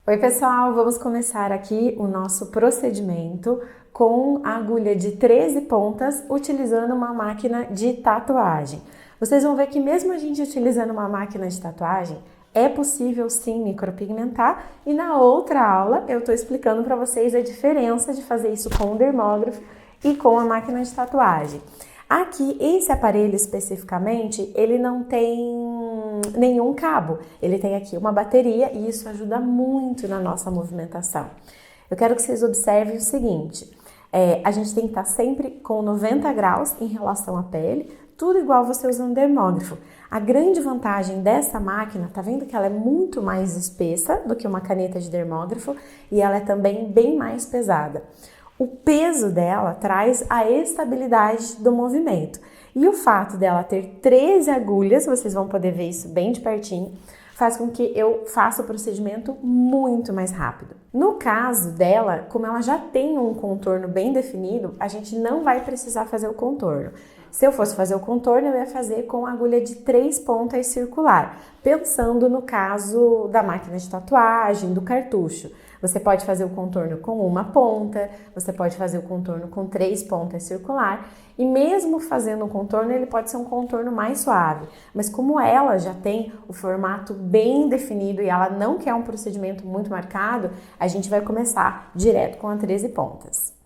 Oi pessoal, vamos começar aqui o nosso procedimento com a agulha de 13 pontas utilizando uma máquina de tatuagem. Vocês vão ver que mesmo a gente utilizando uma máquina de tatuagem, é possível sim micropigmentar e na outra aula eu estou explicando para vocês a diferença de fazer isso com o dermógrafo e com a máquina de tatuagem. Aqui, esse aparelho especificamente, ele não tem nenhum cabo. Ele tem aqui uma bateria e isso ajuda muito na nossa movimentação. Eu quero que vocês observem o seguinte, a gente tem que estar sempre com 90 graus em relação à pele, tudo igual você usando dermógrafo. A grande vantagem dessa máquina, tá vendo que ela é muito mais espessa do que uma caneta de dermógrafo e ela é também bem mais pesada. O peso dela traz a estabilidade do movimento. E o fato dela ter 13 agulhas, vocês vão poder ver isso bem de pertinho, faz com que eu faça o procedimento muito mais rápido. No caso dela, como ela já tem um contorno bem definido, a gente não vai precisar fazer o contorno. Se eu fosse fazer o contorno, eu ia fazer com a agulha de 3 pontas circular, pensando no caso da máquina de tatuagem, do cartucho. Você pode fazer o contorno com uma ponta, você pode fazer o contorno com 3 pontas circular e mesmo fazendo o contorno, ele pode ser um contorno mais suave. Mas como ela já tem o formato bem definido e ela não quer um procedimento muito marcado, a gente vai começar direto com a 13 pontas.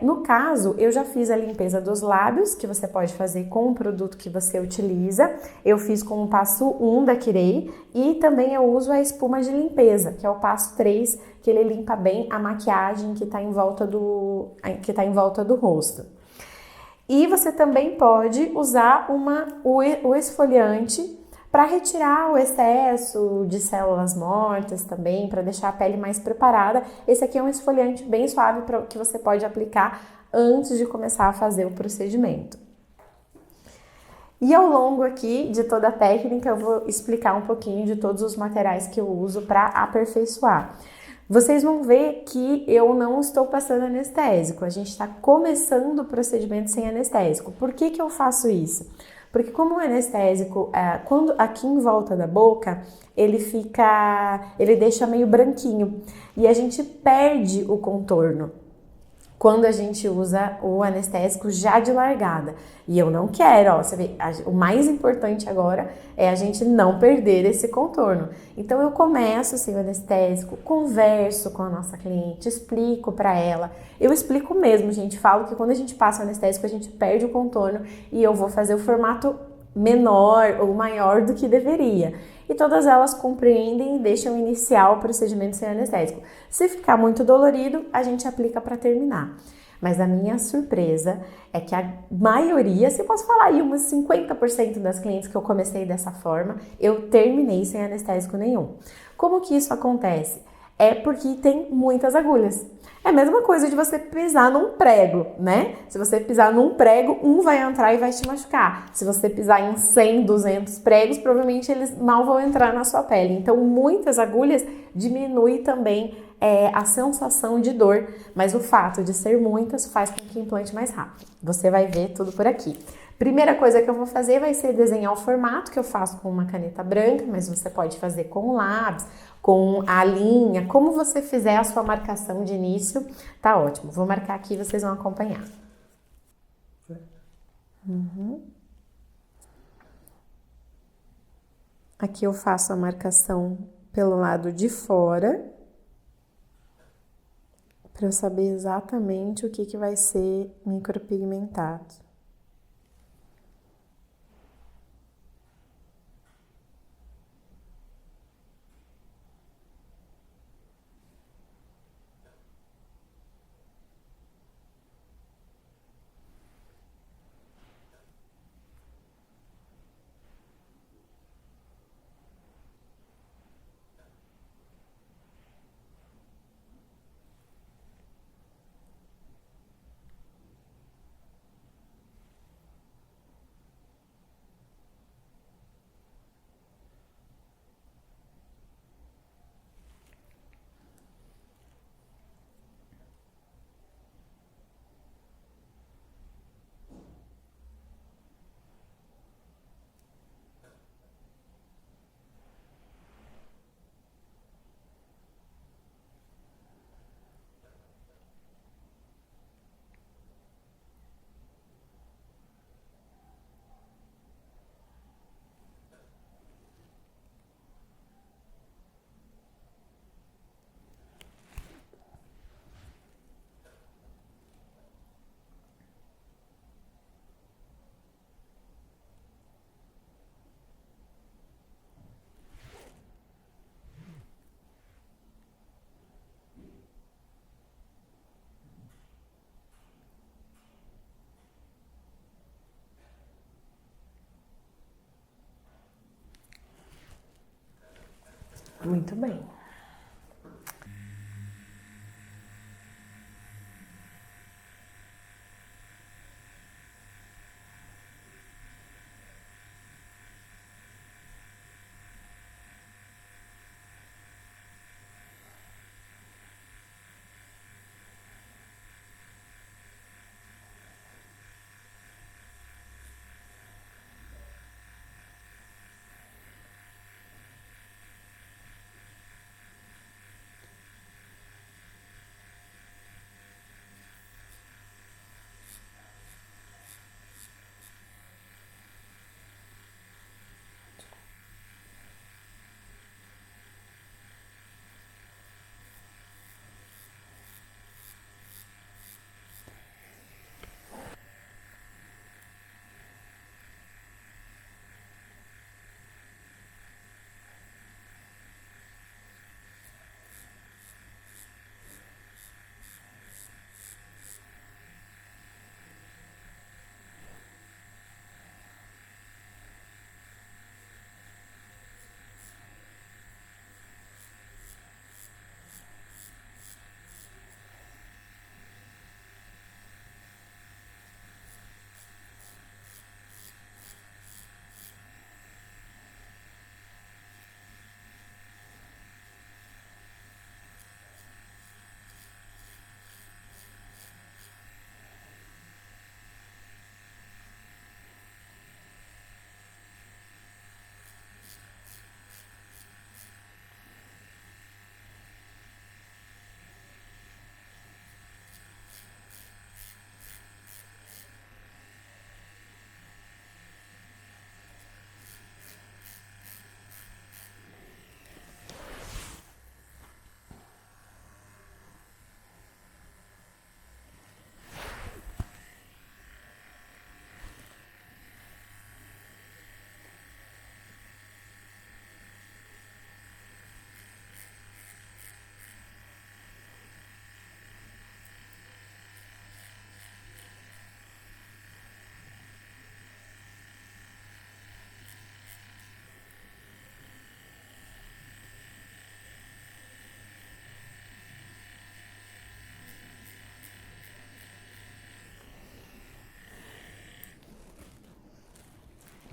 No caso, eu já fiz a limpeza dos lábios, que você pode fazer com o produto que você utiliza. Eu fiz com o passo 1 da Kirei e também eu uso a espuma de limpeza, que é o passo 3, que ele limpa bem a maquiagem que está em volta do rosto. E você também pode usar o esfoliante para retirar o excesso de células mortas também, para deixar a pele mais preparada. Esse aqui é um esfoliante bem suave que você pode aplicar antes de começar a fazer o procedimento. E ao longo aqui de toda a técnica eu vou explicar um pouquinho de todos os materiais que eu uso para aperfeiçoar. Vocês vão ver que eu não estou passando anestésico, a gente está começando o procedimento sem anestésico. Por que eu faço isso? Porque como o anestésico, quando aqui em volta da boca, ele deixa meio branquinho e a gente perde o contorno quando a gente usa o anestésico já de largada. E eu não quero, ó, você vê, o mais importante agora é a gente não perder esse contorno. Então eu começo sem o anestésico, converso com a nossa cliente, explico para ela. Eu explico mesmo, gente, falo que quando a gente passa o anestésico a gente perde o contorno e eu vou fazer o formato menor ou maior do que deveria. E todas elas compreendem e deixam iniciar o procedimento sem anestésico. Se ficar muito dolorido, a gente aplica para terminar. Mas a minha surpresa é que a maioria, se eu posso falar aí, umas 50% das clientes que eu comecei dessa forma, eu terminei sem anestésico nenhum. Como que isso acontece? É porque tem muitas agulhas. É a mesma coisa de você pisar num prego, né? Se você pisar num prego, um vai entrar e vai te machucar. Se você pisar em 100, 200 pregos, provavelmente eles mal vão entrar na sua pele. Então, muitas agulhas diminui também a sensação de dor, mas o fato de ser muitas faz com que implante mais rápido. Você vai ver tudo por aqui. Primeira coisa que eu vou fazer vai ser desenhar o formato, que eu faço com uma caneta branca, mas você pode fazer com o lápis, com a linha, como você fizer a sua marcação de início, tá ótimo. Vou marcar aqui e vocês vão acompanhar. Aqui eu faço a marcação pelo lado de fora, para eu saber exatamente o que vai ser micropigmentado. Muito bem.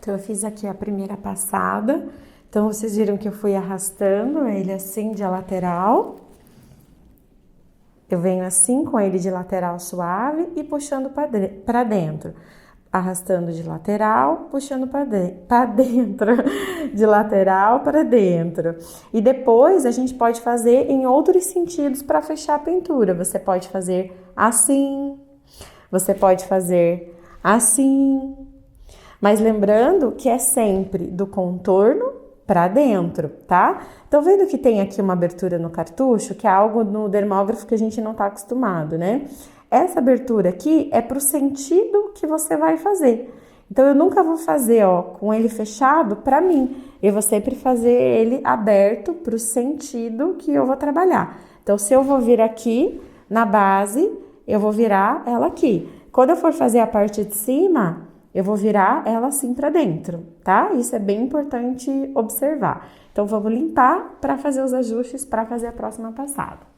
Então, eu fiz aqui a primeira passada. Então, vocês viram que eu fui arrastando ele assim de lateral. Eu venho assim com ele de lateral suave e puxando para dentro. Arrastando de lateral, puxando para dentro. De lateral para dentro. E depois a gente pode fazer em outros sentidos para fechar a pintura. Você pode fazer assim. Você pode fazer assim. Mas lembrando que é sempre do contorno para dentro, tá? Então, vendo que tem aqui uma abertura no cartucho, que é algo no dermógrafo que a gente não tá acostumado, né? Essa abertura aqui é pro sentido que você vai fazer. Então, eu nunca vou fazer, ó, com ele fechado para mim. Eu vou sempre fazer ele aberto pro sentido que eu vou trabalhar. Então, se eu vou vir aqui na base, eu vou virar ela aqui. Quando eu for fazer a parte de cima, eu vou virar ela assim para dentro, tá? Isso é bem importante observar. Então, vamos limpar para fazer os ajustes para fazer a próxima passada.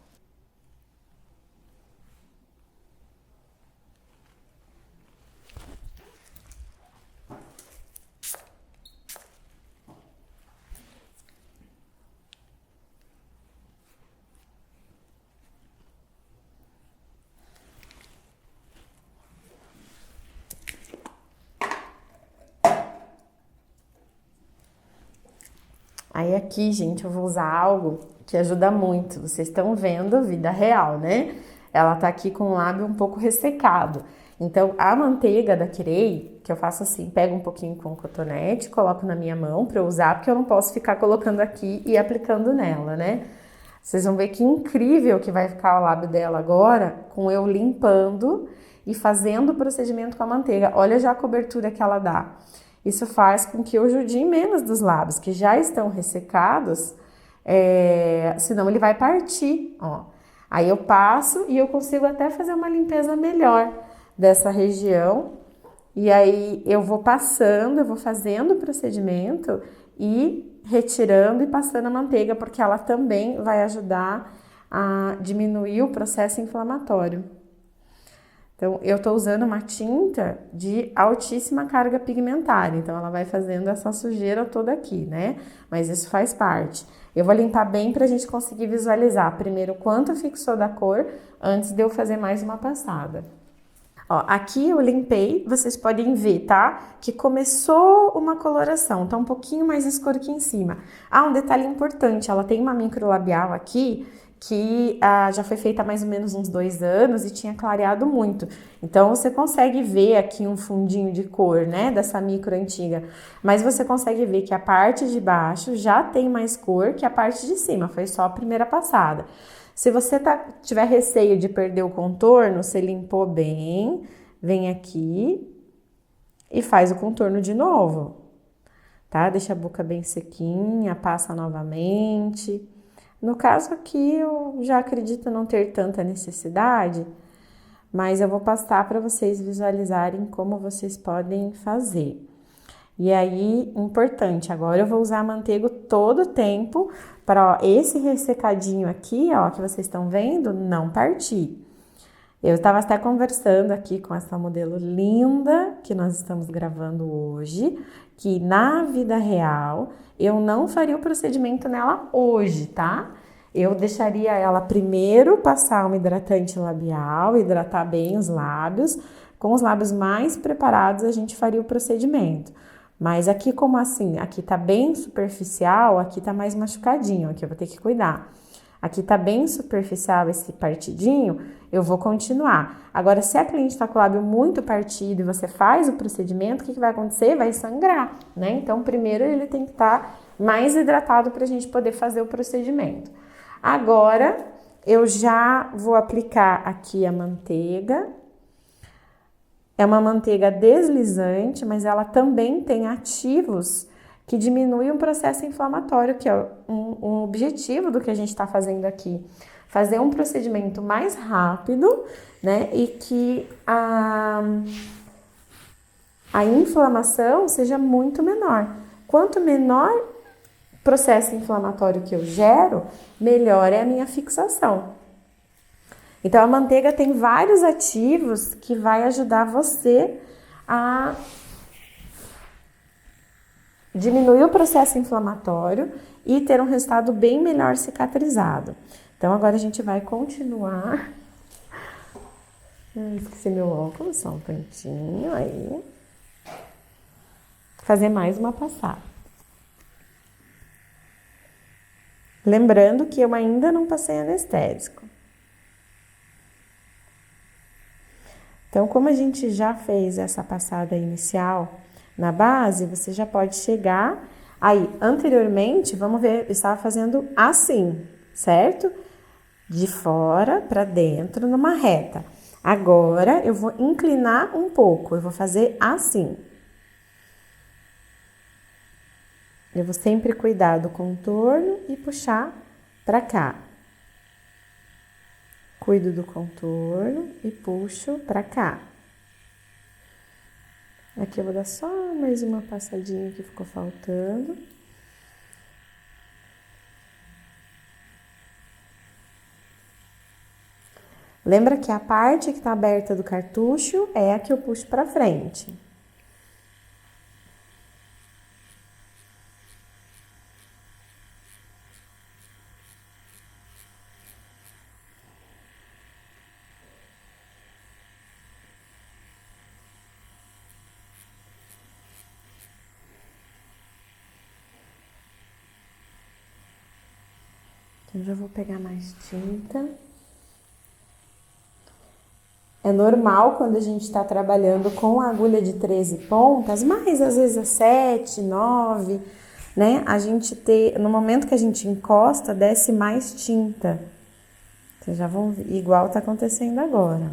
Aí aqui, gente, eu vou usar algo que ajuda muito. Vocês estão vendo vida real, né? Ela tá aqui com o lábio um pouco ressecado. Então, a manteiga da Kirei, que eu faço assim, pego um pouquinho com cotonete, coloco na minha mão pra eu usar, porque eu não posso ficar colocando aqui e aplicando nela, né? Vocês vão ver que incrível que vai ficar o lábio dela agora, com eu limpando e fazendo o procedimento com a manteiga. Olha já a cobertura que ela dá. Isso faz com que eu judie menos dos lábios, que já estão ressecados, senão ele vai partir, ó. Aí eu passo e eu consigo até fazer uma limpeza melhor dessa região. E aí eu vou passando, eu vou fazendo o procedimento e retirando e passando a manteiga, porque ela também vai ajudar a diminuir o processo inflamatório. Então, eu tô usando uma tinta de altíssima carga pigmentária, então ela vai fazendo essa sujeira toda aqui, né? Mas isso faz parte. Eu vou limpar bem pra gente conseguir visualizar primeiro quanto fixou da cor, antes de eu fazer mais uma passada. Ó, aqui eu limpei, vocês podem ver, tá? Que começou uma coloração, tá um pouquinho mais escuro aqui em cima. Ah, um detalhe importante, ela tem uma microlabial aqui que já foi feita há mais ou menos uns 2 anos e tinha clareado muito. Então, você consegue ver aqui um fundinho de cor, né, dessa micro antiga. Mas você consegue ver que a parte de baixo já tem mais cor que a parte de cima, foi só a primeira passada. Se você tiver receio de perder o contorno, você limpou bem, vem aqui e faz o contorno de novo, tá? Deixa a boca bem sequinha, passa novamente. No caso aqui, eu já acredito não ter tanta necessidade, mas eu vou passar para vocês visualizarem como vocês podem fazer. E aí, importante, agora eu vou usar a manteiga todo o tempo para esse ressecadinho aqui, ó, que vocês estão vendo, não partir. Eu estava até conversando aqui com essa modelo linda que nós estamos gravando hoje, que na vida real eu não faria o procedimento nela hoje, tá? Eu deixaria ela primeiro passar um hidratante labial, hidratar bem os lábios. Com os lábios mais preparados, a gente faria o procedimento. Mas aqui, como assim, aqui tá bem superficial, aqui tá mais machucadinho, aqui eu vou ter que cuidar. Aqui tá bem superficial esse partidinho, eu vou continuar. Agora, se a cliente tá com o lábio muito partido e você faz o procedimento, o que vai acontecer? Vai sangrar, né? Então, primeiro ele tem que estar mais hidratado pra gente poder fazer o procedimento. Agora, eu já vou aplicar aqui a manteiga. É uma manteiga deslizante, mas ela também tem ativos que diminuem o processo inflamatório, que é um objetivo do que a gente está fazendo aqui. Fazer um procedimento mais rápido, né? E que a inflamação seja muito menor. Quanto menor processo inflamatório que eu gero, melhor é a minha fixação. Então, a manteiga tem vários ativos que vai ajudar você a diminuir o processo inflamatório e ter um resultado bem melhor cicatrizado. Então, agora a gente vai continuar. Esqueci meu óculos, só um tantinho aí. Fazer mais uma passada. Lembrando que eu ainda não passei anestésico. Então, como a gente já fez essa passada inicial na base, você já pode chegar. Aí, anteriormente, vamos ver, eu estava fazendo assim, certo? De fora para dentro, numa reta. Agora, eu vou inclinar um pouco, eu vou fazer assim. Eu vou sempre cuidar do contorno e puxar para cá. Cuido do contorno e puxo para cá. Aqui eu vou dar só mais uma passadinha que ficou faltando. Lembra que a parte que está aberta do cartucho é a que eu puxo para frente. Eu já vou pegar mais tinta. É normal quando a gente está trabalhando com a agulha de 13 pontas, mas às vezes é 7, 9, né? A gente ter, no momento que a gente encosta, desce mais tinta. Vocês já vão ver, igual tá acontecendo agora.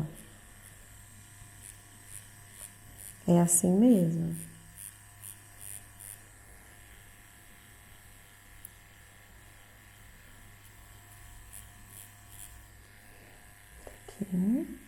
É assim mesmo. Aqui.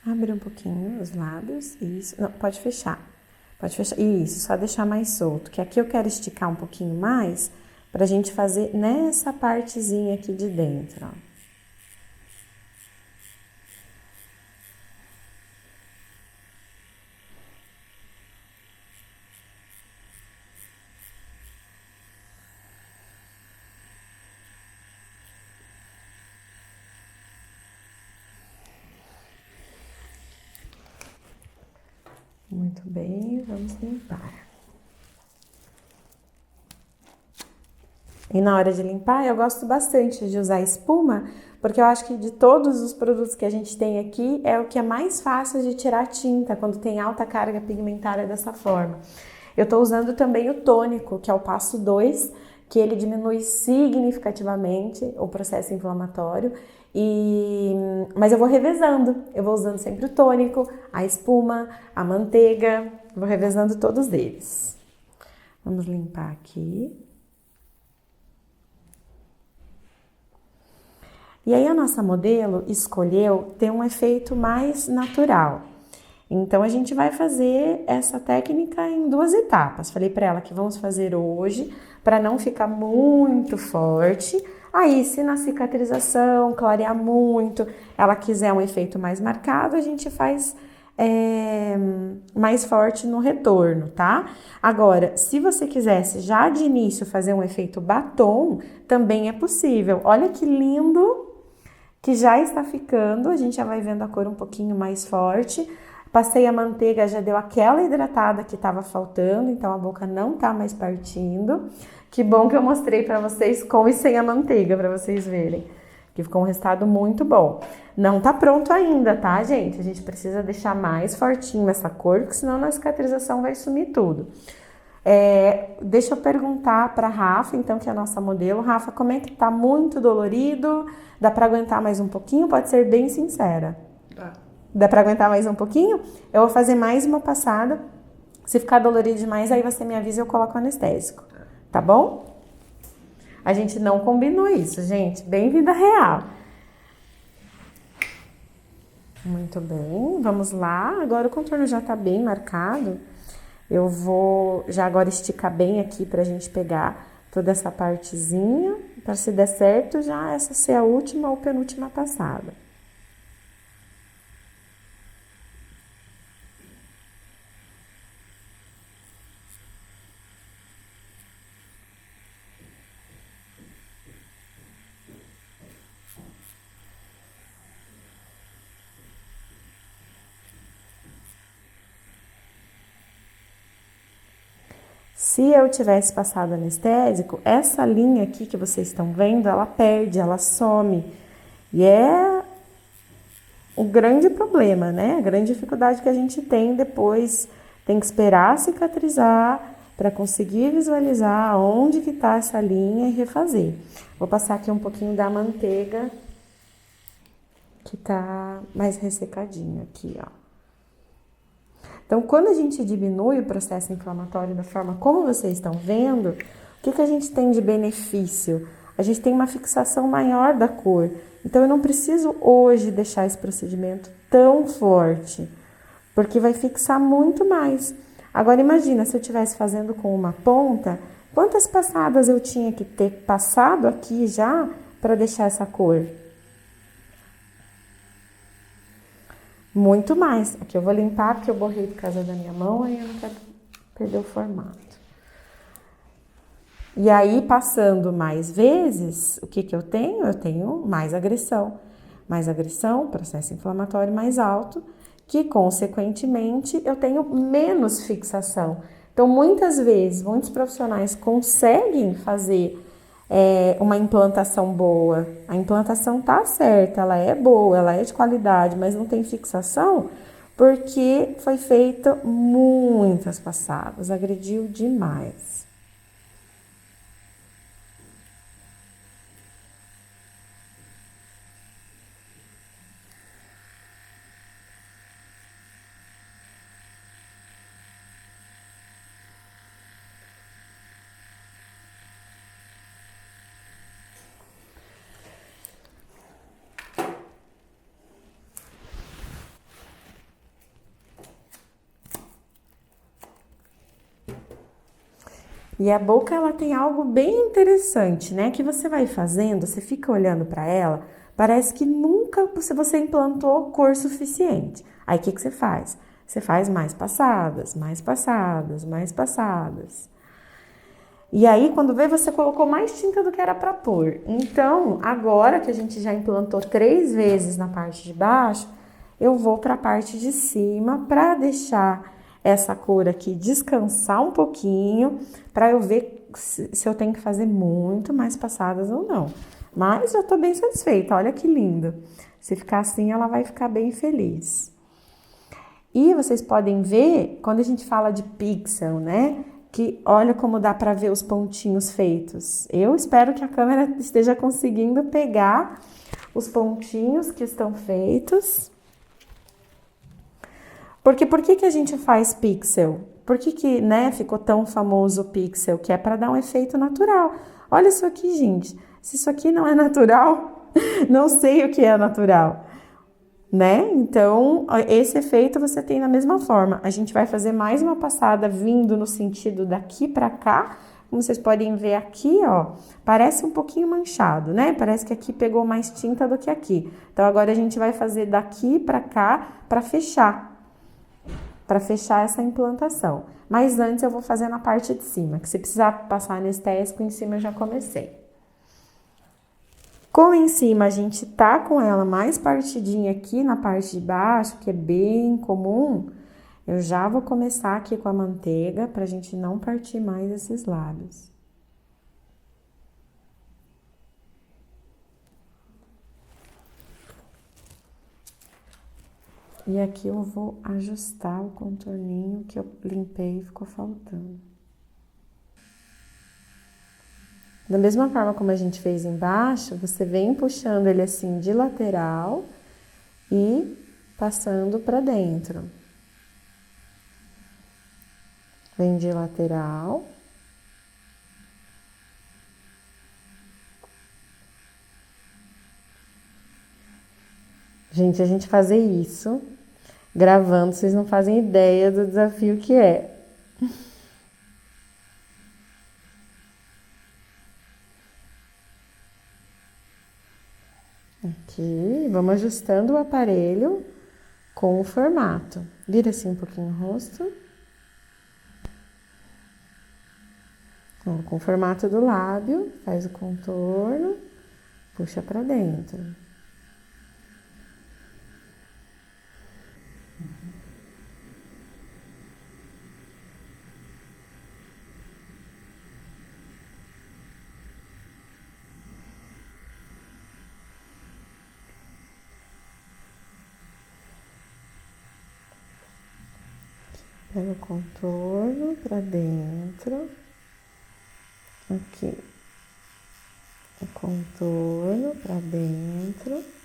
Abre um pouquinho os lábios, isso. Não, pode fechar. Pode fechar. Isso, só deixar mais solto. Que aqui eu quero esticar um pouquinho mais pra gente fazer nessa partezinha aqui de dentro, ó. Muito bem, vamos limpar. E na hora de limpar, eu gosto bastante de usar espuma, porque eu acho que de todos os produtos que a gente tem aqui, é o que é mais fácil de tirar tinta, quando tem alta carga pigmentária dessa forma. Eu tô usando também o tônico, que é o passo 2, que ele diminui significativamente o processo inflamatório. Mas eu vou revezando, eu vou usando sempre o tônico, a espuma, a manteiga, vou revezando todos eles. Vamos limpar aqui. E aí a nossa modelo escolheu ter um efeito mais natural. Então a gente vai fazer essa técnica em 2 etapas. Falei para ela que vamos fazer hoje para não ficar muito forte. Aí, se na cicatrização clarear muito, ela quiser um efeito mais marcado, a gente faz mais forte no retorno, tá? Agora, se você quisesse já de início fazer um efeito batom, também é possível. Olha que lindo que já está ficando, a gente já vai vendo a cor um pouquinho mais forte. Passei a manteiga, já deu aquela hidratada que estava faltando, então a boca não tá mais partindo. Que bom que eu mostrei para vocês com e sem a manteiga, para vocês verem. Que ficou um resultado muito bom. Não tá pronto ainda, tá, gente? A gente precisa deixar mais fortinho essa cor, porque senão na cicatrização vai sumir tudo. Deixa eu perguntar para Rafa, então, que é a nossa modelo. Rafa, como é que tá? Muito dolorido? Dá para aguentar mais um pouquinho? Pode ser bem sincera. Tá. Dá para aguentar mais um pouquinho? Eu vou fazer mais uma passada. Se ficar dolorido demais, aí você me avisa e eu coloco anestésico. Tá bom? A gente não combinou isso, gente. Bem vida real. Muito bem, vamos lá. Agora o contorno já tá bem marcado. Eu vou já agora esticar bem aqui pra gente pegar toda essa partezinha. Pra se der certo, já essa ser a última ou penúltima passada. Se eu tivesse passado anestésico, essa linha aqui que vocês estão vendo, ela perde, ela some. E é o grande problema, né? A grande dificuldade que a gente tem depois, tem que esperar cicatrizar para conseguir visualizar onde que tá essa linha e refazer. Vou passar aqui um pouquinho da manteiga, que tá mais ressecadinho aqui, ó. Então, quando a gente diminui o processo inflamatório da forma como vocês estão vendo, o que a gente tem de benefício? A gente tem uma fixação maior da cor. Então, eu não preciso hoje deixar esse procedimento tão forte, porque vai fixar muito mais. Agora, imagina se eu estivesse fazendo com uma ponta, quantas passadas eu tinha que ter passado aqui já para deixar essa cor? Muito mais. Aqui eu vou limpar porque eu borrei por causa da minha mão, aí eu não quero perder o formato. E aí, passando mais vezes, o que eu tenho? Eu tenho mais agressão. Mais agressão, processo inflamatório mais alto, que consequentemente eu tenho menos fixação. Então, muitas vezes, muitos profissionais conseguem fazer uma implantação boa. A implantação tá certa, ela é boa, ela é de qualidade, mas não tem fixação porque foi feita muitas passadas, agrediu demais. E a boca, ela tem algo bem interessante, né? Que você vai fazendo, você fica olhando para ela, parece que nunca você implantou cor suficiente. Aí, o que você faz? Você faz mais passadas, mais passadas, mais passadas. E aí, quando vê, você colocou mais tinta do que era para pôr. Então, agora que a gente já implantou 3 vezes na parte de baixo, eu vou para a parte de cima para deixar essa cor aqui descansar um pouquinho, para eu ver se eu tenho que fazer muito mais passadas ou não. Mas já tô bem satisfeita, olha que lindo. Se ficar assim, ela vai ficar bem feliz. E vocês podem ver, quando a gente fala de pixel, né? Que olha como dá para ver os pontinhos feitos. Eu espero que a câmera esteja conseguindo pegar os pontinhos que estão feitos. Porque por que a gente faz pixel? Por que, né, ficou tão famoso o pixel? Que é para dar um efeito natural. Olha isso aqui, gente. Se isso aqui não é natural, não sei o que é natural, né? Então, esse efeito você tem da mesma forma. A gente vai fazer mais uma passada vindo no sentido daqui para cá. Como vocês podem ver aqui, ó, parece um pouquinho manchado, né? Parece que aqui pegou mais tinta do que aqui. Então, agora a gente vai fazer daqui para cá para fechar essa implantação. Mas antes eu vou fazer na parte de cima, que se precisar passar anestésico em cima eu já comecei. Como em cima a gente tá com ela mais partidinha aqui na parte de baixo, que é bem comum, eu já vou começar aqui com a manteiga pra gente não partir mais esses lábios. E aqui eu vou ajustar o contorninho que eu limpei e ficou faltando. Da mesma forma como a gente fez embaixo, você vem puxando ele assim de lateral e passando para dentro. Vem de lateral. Gente, a gente fazer isso gravando, vocês não fazem ideia do desafio que é. Aqui, vamos ajustando o aparelho com o formato. Vira assim um pouquinho o rosto. Com o formato do lábio, faz o contorno, puxa pra dentro. Pega o contorno pra dentro. Aqui. O contorno pra dentro.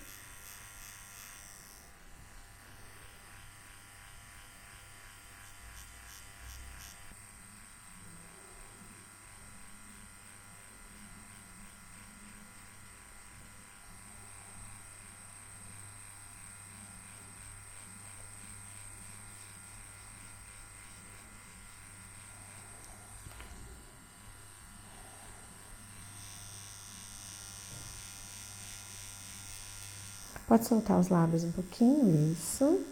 Pode soltar os lábios um pouquinho, isso,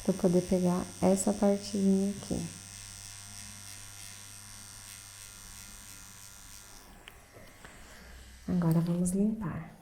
para eu poder pegar essa partezinha aqui. Agora vamos limpar.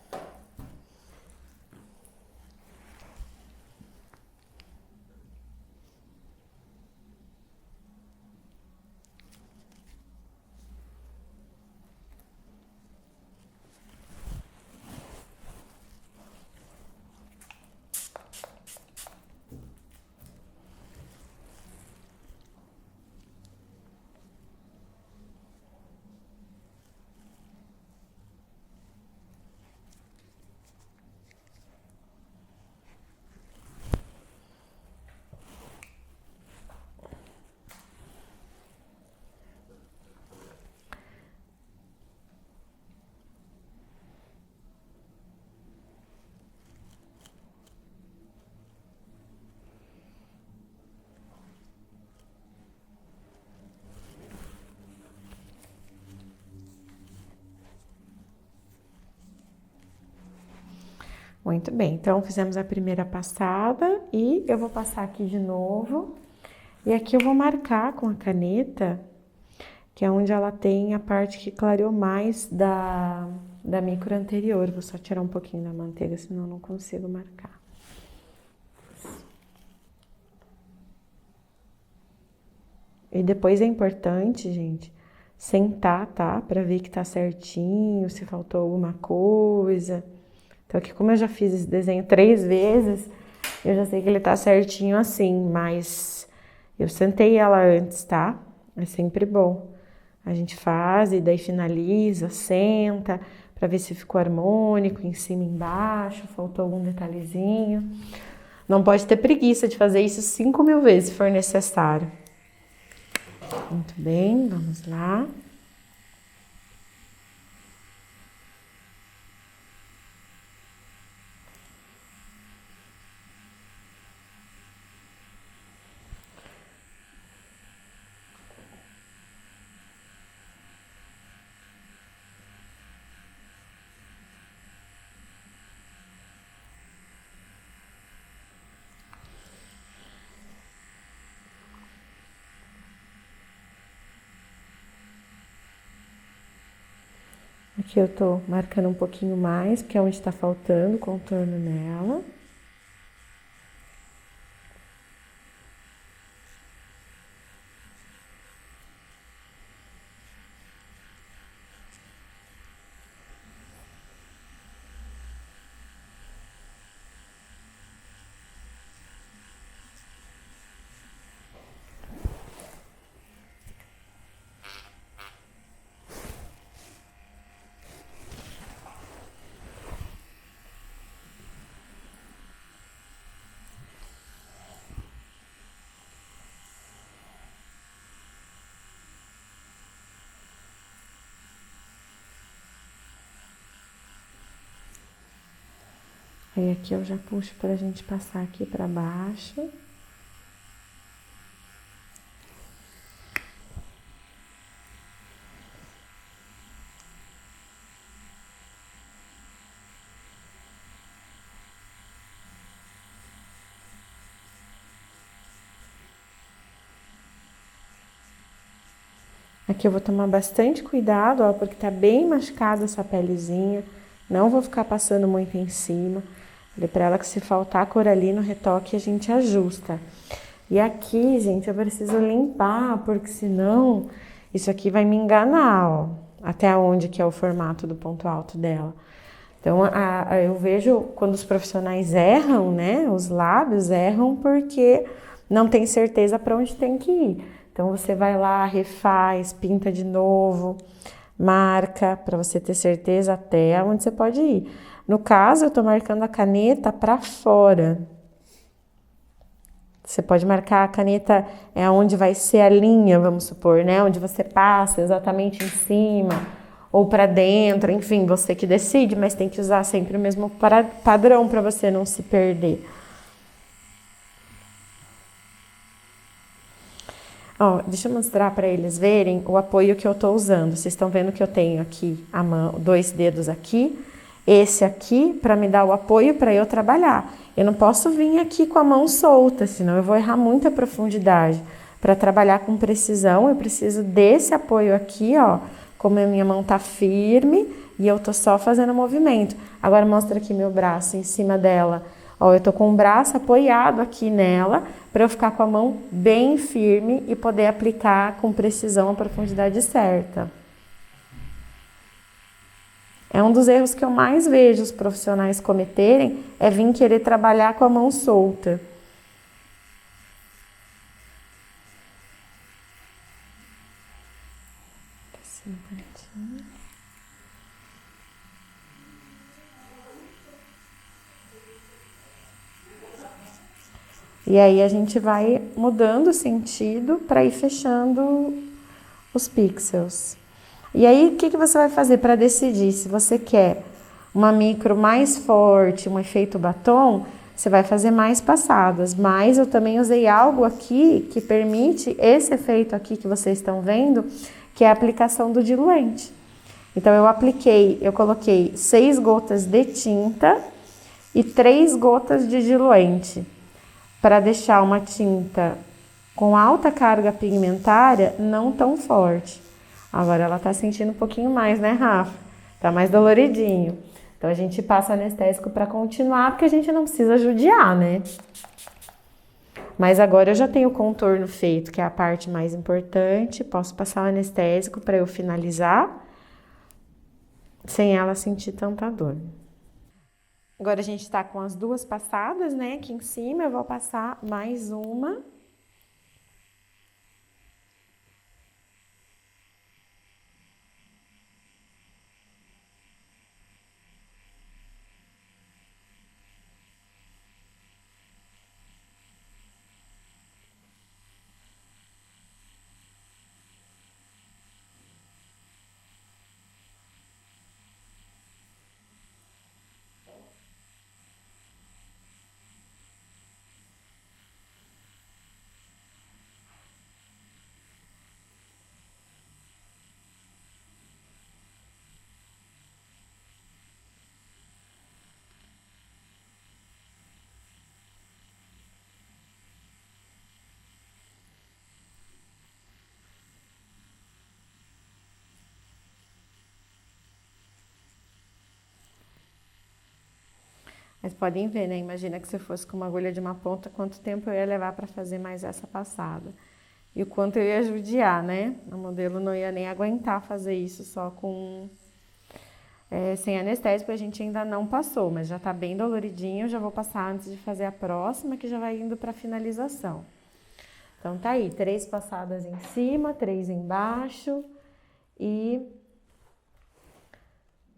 Muito bem, então fizemos a primeira passada e eu vou passar aqui de novo. E aqui eu vou marcar com a caneta, que é onde ela tem a parte que clareou mais da micro anterior. Vou só tirar um pouquinho da manteiga, senão eu não consigo marcar. E depois é importante, gente, sentar, tá? Pra ver que tá certinho, se faltou alguma coisa. Então aqui, como eu já fiz esse desenho 3 vezes, eu já sei que ele tá certinho assim, mas eu sentei ela antes, tá? É sempre bom. A gente faz e daí finaliza, senta, pra ver se ficou harmônico, em cima e embaixo, faltou algum detalhezinho. Não pode ter preguiça de fazer isso 5.000 vezes, se for necessário. Muito bem, vamos lá. Aqui eu tô marcando um pouquinho mais, porque é onde tá faltando contorno nela. Aí aqui eu já puxo pra gente passar aqui pra baixo. Aqui eu vou tomar bastante cuidado, ó, porque tá bem machucada essa pelezinha. Não vou ficar passando muito em cima. Falei pra ela que se faltar cor ali no retoque, a gente ajusta. E aqui, gente, eu preciso limpar, porque senão isso aqui vai me enganar, ó. Até onde que é o formato do ponto alto dela. Então, eu vejo quando os profissionais erram, né? Os lábios erram porque não tem certeza para onde tem que ir. Então, você vai lá, refaz, pinta de novo, marca para você ter certeza até onde você pode ir. No caso, eu tô marcando a caneta para fora. Você pode marcar a caneta onde vai ser a linha, vamos supor, né? Onde você passa exatamente em cima ou para dentro, enfim, você que decide, mas tem que usar sempre o mesmo padrão para você não se perder. Ó, deixa eu mostrar para eles verem o apoio que eu tô usando. Vocês estão vendo que eu tenho aqui a mão, 2 dedos aqui, esse aqui para me dar o apoio para eu trabalhar. Eu não posso vir aqui com a mão solta, senão eu vou errar muita profundidade. Para trabalhar com precisão, eu preciso desse apoio aqui, ó, como a minha mão tá firme e eu tô só fazendo movimento. Agora mostra aqui meu braço em cima dela. Ó, eu tô com o braço apoiado aqui nela, para eu ficar com a mão bem firme e poder aplicar com precisão a profundidade certa. É um dos erros que eu mais vejo os profissionais cometerem, é vir querer trabalhar com a mão solta. E aí a gente vai mudando o sentido para ir fechando os pixels. E aí o que você vai fazer para decidir se você quer uma micro mais forte, um efeito batom, você vai fazer mais passadas. Mas eu também usei algo aqui que permite esse efeito aqui que vocês estão vendo, que é a aplicação do diluente. Então eu coloquei 6 gotas de tinta e 3 gotas de diluente, para deixar uma tinta com alta carga pigmentária, não tão forte. Agora ela tá sentindo um pouquinho mais, né, Rafa? Tá mais doloridinho. Então a gente passa anestésico para continuar, porque a gente não precisa judiar, né? Mas agora eu já tenho o contorno feito, que é a parte mais importante. Posso passar o anestésico para eu finalizar, sem ela sentir tanta dor. Agora a gente tá com as 2 passadas, né? Aqui em cima eu vou passar mais uma. Mas podem ver, né? Imagina que se fosse com uma agulha de uma ponta, quanto tempo eu ia levar para fazer mais essa passada. E o quanto eu ia judiar, né? O modelo não ia nem aguentar fazer isso só com... sem anestésico, a gente ainda não passou, mas já tá bem doloridinho. Já vou passar antes de fazer a próxima, que já vai indo para finalização. Então tá aí, 3 passadas em cima, 3 embaixo. E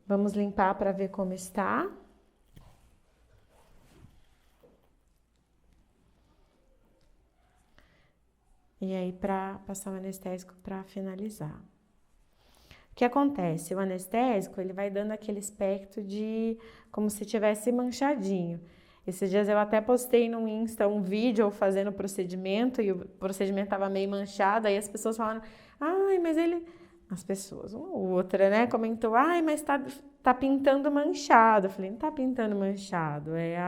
vamos limpar para ver como está. E aí, para passar o anestésico para finalizar. O que acontece? O anestésico, ele vai dando aquele aspecto de como se tivesse manchadinho. Esses dias eu até postei no Insta um vídeo eu fazendo o procedimento e o procedimento estava meio manchado, aí as pessoas falaram, ai, mas ele... As pessoas, uma ou outra, né, comentou, ai, mas tá pintando manchado. Eu falei, não tá pintando manchado, é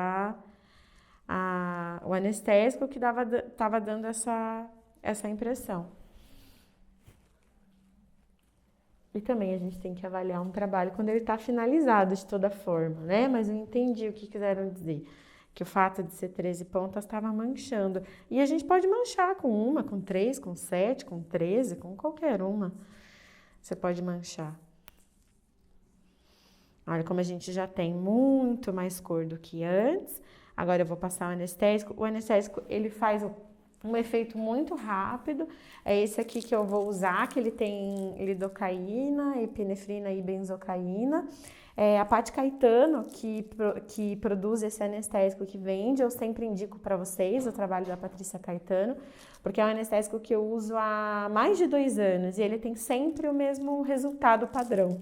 o anestésico que tava dando essa impressão. E também a gente tem que avaliar um trabalho quando ele está finalizado de toda forma, né? Mas eu entendi o que quiseram dizer. Que o fato de ser 13 pontas estava manchando. E a gente pode manchar com uma, com 3, com 7, com 13, com qualquer uma. Você pode manchar. Olha como a gente já tem muito mais cor do que antes. Agora eu vou passar o anestésico. O anestésico, ele faz um efeito muito rápido. É esse aqui que eu vou usar, que ele tem lidocaína, epinefrina e benzocaína. A Paty Caetano, que produz esse anestésico que vende, eu sempre indico para vocês o trabalho da Patrícia Caetano, porque é um anestésico que eu uso há mais de 2 anos e ele tem sempre o mesmo resultado padrão.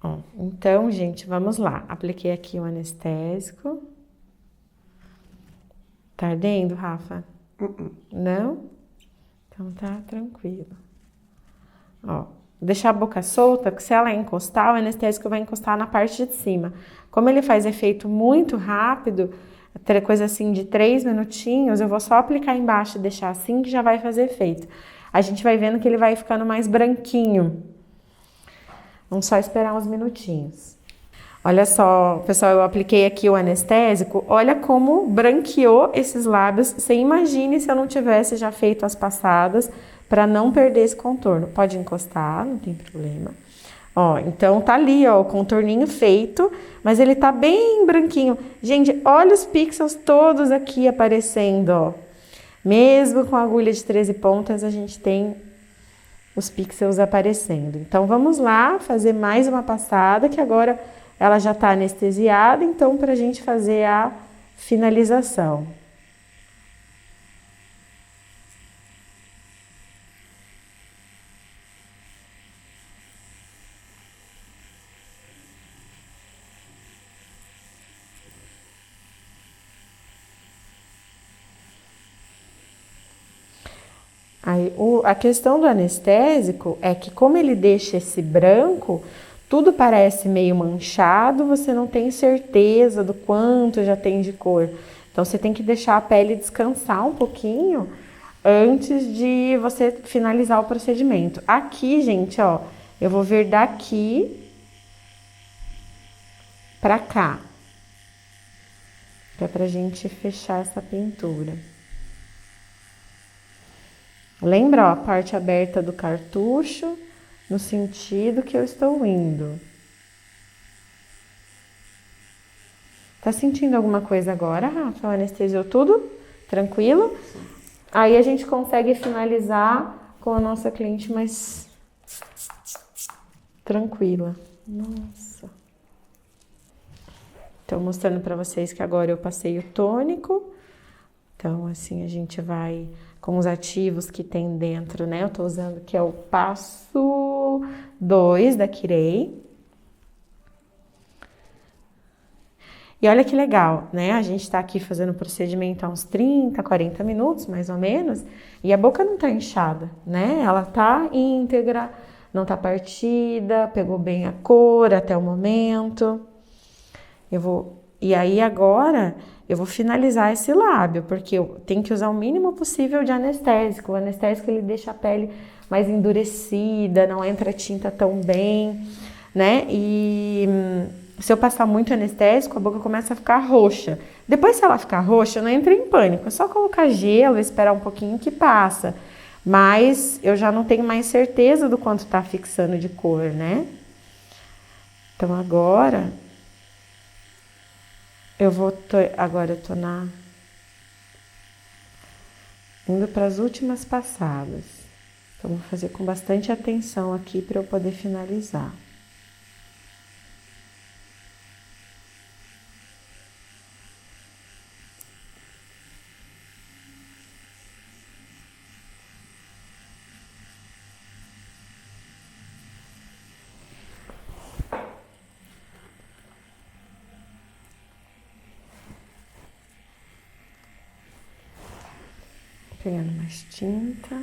Ó, então, gente, vamos lá. Apliquei aqui o anestésico. Tá ardendo, Rafa? Não? Então tá tranquilo. Ó, deixar a boca solta, porque se ela encostar, o anestésico vai encostar na parte de cima. Como ele faz efeito muito rápido, coisa assim de 3 minutinhos, eu vou só aplicar embaixo e deixar assim que já vai fazer efeito. A gente vai vendo que ele vai ficando mais branquinho. Vamos só esperar uns minutinhos. Olha só, pessoal, eu apliquei aqui o anestésico. Olha como branqueou esses lábios. Você imagine se eu não tivesse já feito as passadas para não perder esse contorno. Pode encostar, não tem problema. Ó, então tá ali, ó, o contorninho feito, mas ele tá bem branquinho. Gente, olha os pixels todos aqui aparecendo, ó. Mesmo com a agulha de 13 pontas, a gente tem os pixels aparecendo. Então, vamos lá fazer mais uma passada, que agora ela já tá anestesiada, então, pra gente fazer a finalização. Aí, a questão do anestésico é que como ele deixa esse branco, tudo parece meio manchado, você não tem certeza do quanto já tem de cor. Então você tem que deixar a pele descansar um pouquinho antes de você finalizar o procedimento. Aqui, gente, ó, eu vou vir daqui pra cá, que é pra gente fechar essa pintura. Lembra, ó, a parte aberta do cartucho, no sentido que eu estou indo. Tá sentindo alguma coisa agora, Rafa? Anestesiou tudo? Tranquilo? Aí a gente consegue finalizar com a nossa cliente mais tranquila. Nossa. Então, mostrando pra vocês que agora eu passei o tônico. Então, assim, a gente vai com os ativos que tem dentro, né? Eu tô usando que é o passo 2 da Kirei. E olha que legal, né? A gente tá aqui fazendo o procedimento há uns 30, 40 minutos, mais ou menos, e a boca não tá inchada, né? Ela tá íntegra, não tá partida, pegou bem a cor até o momento. E aí agora eu vou finalizar esse lábio, porque eu tenho que usar o mínimo possível de anestésico. O anestésico ele deixa a pele mais endurecida, não entra tinta tão bem, né? E se eu passar muito anestésico, a boca começa a ficar roxa. Depois, se ela ficar roxa, não entra em pânico. É só colocar gelo, esperar um pouquinho que passa. Mas eu já não tenho mais certeza do quanto tá fixando de cor, né? Então agora agora eu tô indo para as últimas passadas. Então vou fazer com bastante atenção aqui para eu poder finalizar. Pegando mais tinta.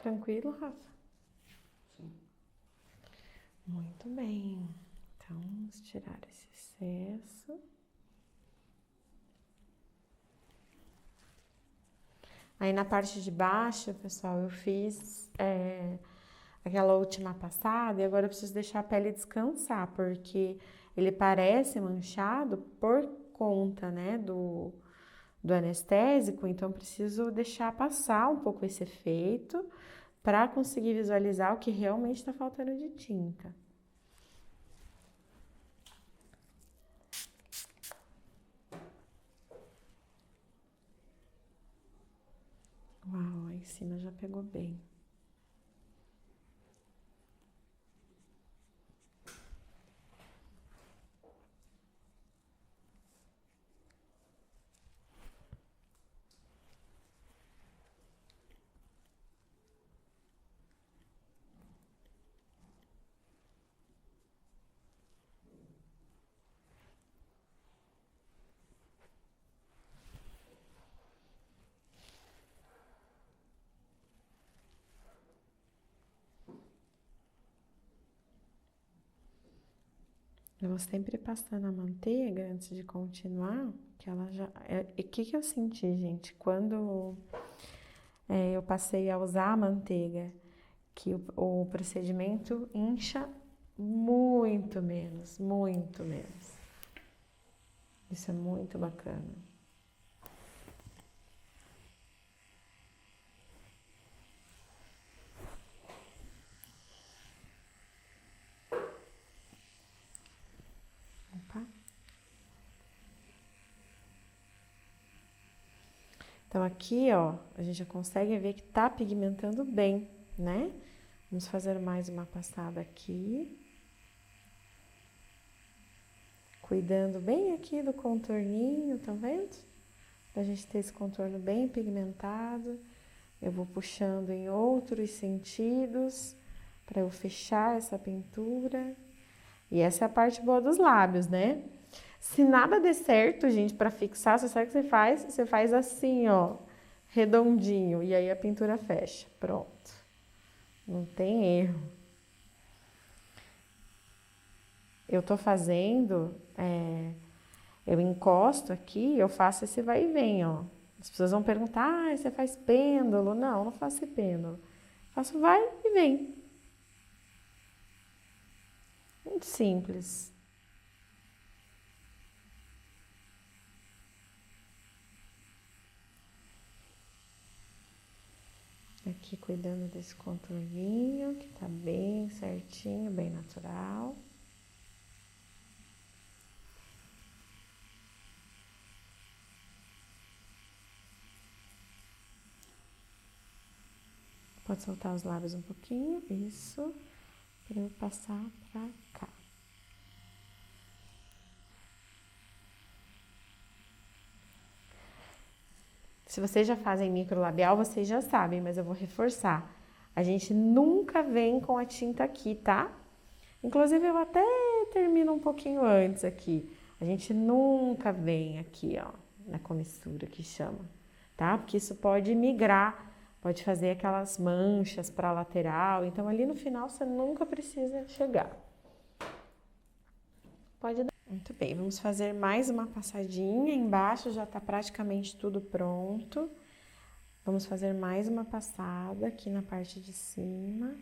tranquilo, Rafa? Sim. Muito bem. Então, vamos tirar esse excesso. Aí na parte de baixo, pessoal, eu fiz aquela última passada e agora eu preciso deixar a pele descansar, porque ele parece manchado por conta, né, do anestésico, então preciso deixar passar um pouco esse efeito para conseguir visualizar o que realmente está faltando de tinta. Uau, aí em cima já pegou bem. Eu vou sempre passando a manteiga antes de continuar, que ela já... O que eu senti, gente? Quando eu passei a usar a manteiga, que o procedimento incha muito menos, muito menos. Isso é muito bacana. Opa. Então aqui, ó, a gente já consegue ver que tá pigmentando bem, né? Vamos fazer mais uma passada aqui. Cuidando bem aqui do contorninho, tá vendo? Pra gente ter esse contorno bem pigmentado. Eu vou puxando em outros sentidos para eu fechar essa pintura. E essa é a parte boa dos lábios, né? Se nada der certo, gente, para fixar, você sabe o que você faz? Você faz assim, ó, redondinho, e aí a pintura fecha. Pronto. Não tem erro. Eu tô fazendo, eu encosto aqui, eu faço esse vai e vem, ó. As pessoas vão perguntar, você faz pêndulo? Não, não faço pêndulo. Faço vai e vem. Muito simples. Aqui cuidando desse contorninho, que tá bem certinho, bem natural. Pode soltar os lábios um pouquinho, isso, para eu passar pra cá. Se vocês já fazem microlabial, vocês já sabem, mas eu vou reforçar. A gente nunca vem com a tinta aqui, tá? Inclusive, eu até termino um pouquinho antes aqui. A gente nunca vem aqui, ó, na comissura que chama, tá? Porque isso pode migrar, pode fazer aquelas manchas para a lateral. Então, ali no final, você nunca precisa chegar. Pode dar. Muito bem, vamos fazer mais uma passadinha. Embaixo já tá praticamente tudo pronto. Vamos fazer mais uma passada aqui na parte de cima.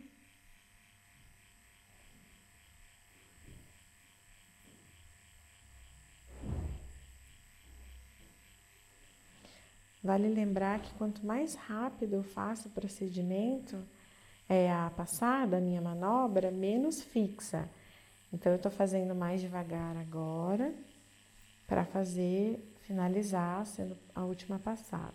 Vale lembrar que quanto mais rápido eu faço o procedimento, a passada, a minha manobra, menos fixa. Então, eu tô fazendo mais devagar agora, para finalizar, sendo a última passada.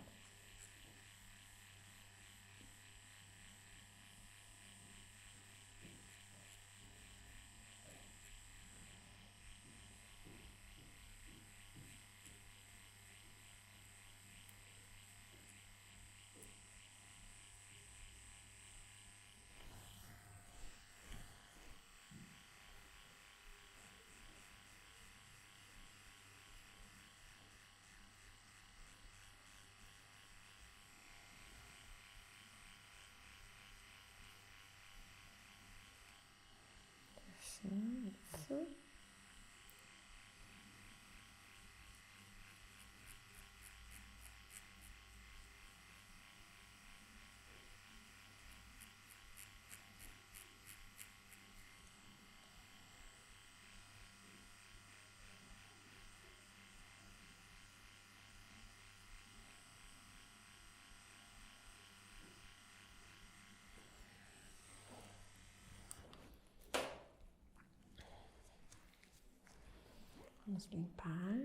Vamos limpar.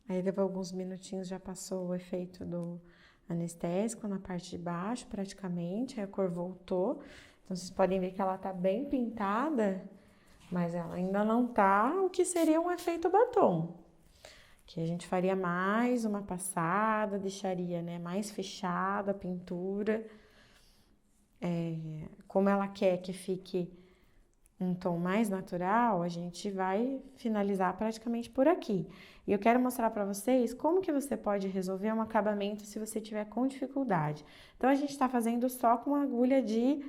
Aí, levou alguns minutinhos, já passou o efeito do anestésico na parte de baixo, praticamente. Aí a cor voltou. Então, vocês podem ver que ela tá bem pintada, mas ela ainda não tá o que seria um efeito batom. Que a gente faria mais uma passada, deixaria, né, mais fechada a pintura. Como ela quer que fique um tom mais natural, a gente vai finalizar praticamente por aqui. E eu quero mostrar para vocês como que você pode resolver um acabamento se você tiver com dificuldade. Então, a gente está fazendo só com agulha de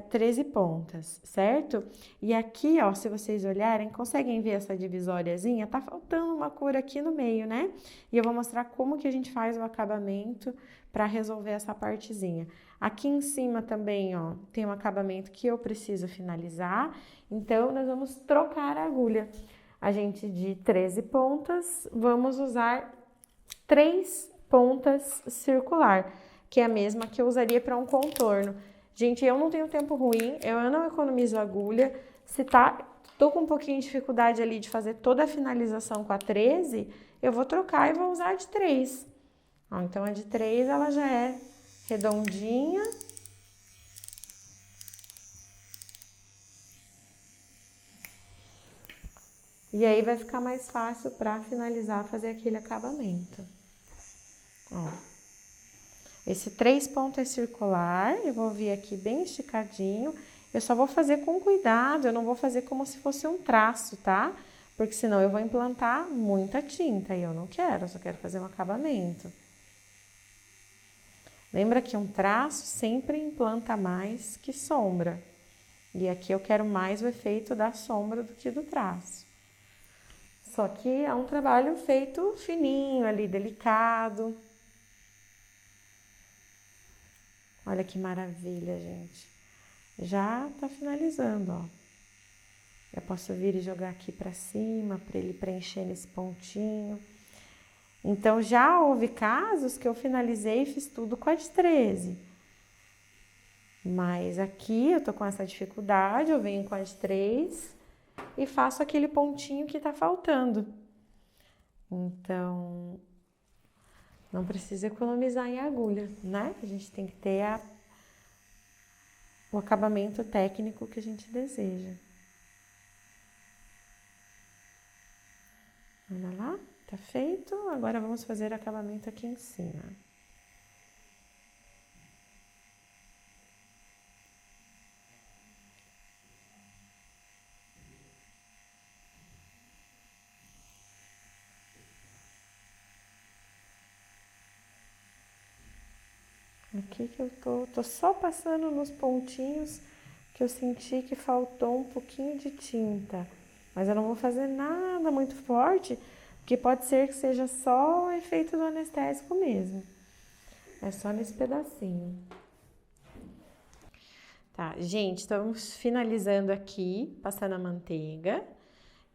13 pontas, certo? E aqui, ó, se vocês olharem, conseguem ver essa divisóriazinha? Tá faltando uma cor aqui no meio, né? E eu vou mostrar como que a gente faz o acabamento para resolver essa partezinha. Aqui em cima também, ó, tem um acabamento que eu preciso finalizar, então nós vamos trocar a agulha. A gente de 13 pontas, vamos usar 3 pontas circular, que é a mesma que eu usaria para um contorno. Gente, eu não tenho tempo ruim, eu não economizo agulha. Se tô com um pouquinho de dificuldade ali de fazer toda a finalização com a 13, eu vou trocar e vou usar a de 3. Ó, então a de 3 ela já é redondinha. E aí vai ficar mais fácil para finalizar, fazer aquele acabamento. Ó. Esse 3 pontos é circular, eu vou vir aqui bem esticadinho. Eu só vou fazer com cuidado, eu não vou fazer como se fosse um traço, tá? Porque senão eu vou implantar muita tinta e eu não quero, eu só quero fazer um acabamento. Lembra que um traço sempre implanta mais que sombra. E aqui eu quero mais o efeito da sombra do que do traço. Só que é um trabalho feito fininho ali, delicado. Olha que maravilha, gente. Já tá finalizando, ó. Eu posso vir e jogar aqui pra cima, pra ele preencher nesse pontinho. Então, já houve casos que eu finalizei e fiz tudo com a de 13. Mas aqui eu tô com essa dificuldade, eu venho com a de 3 e faço aquele pontinho que tá faltando. Então, não precisa economizar em agulha, né? A gente tem que ter o acabamento técnico que a gente deseja. Olha lá, tá feito. Agora vamos fazer o acabamento aqui em cima. Aqui que eu tô só passando nos pontinhos que eu senti que faltou um pouquinho de tinta. Mas eu não vou fazer nada muito forte, porque pode ser que seja só o efeito do anestésico mesmo. É só nesse pedacinho. Tá, gente, estamos finalizando aqui, passando a manteiga.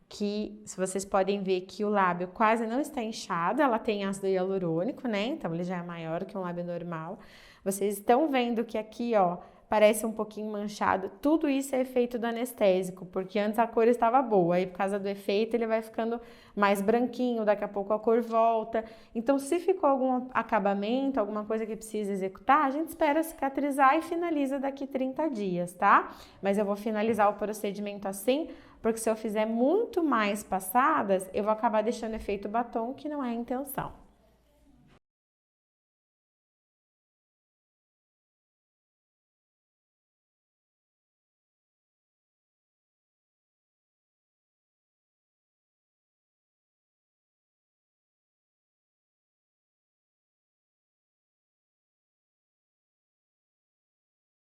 Que se vocês podem ver que o lábio quase não está inchado, ela tem ácido hialurônico, né? Então ele já é maior que um lábio normal. Vocês estão vendo que aqui, ó, parece um pouquinho manchado. Tudo isso é efeito do anestésico, porque antes a cor estava boa, aí por causa do efeito ele vai ficando mais branquinho, daqui a pouco a cor volta. Então, se ficou algum acabamento, alguma coisa que precisa executar, a gente espera cicatrizar e finaliza daqui 30 dias, tá? Mas eu vou finalizar o procedimento assim, porque se eu fizer muito mais passadas, eu vou acabar deixando efeito batom, que não é a intenção.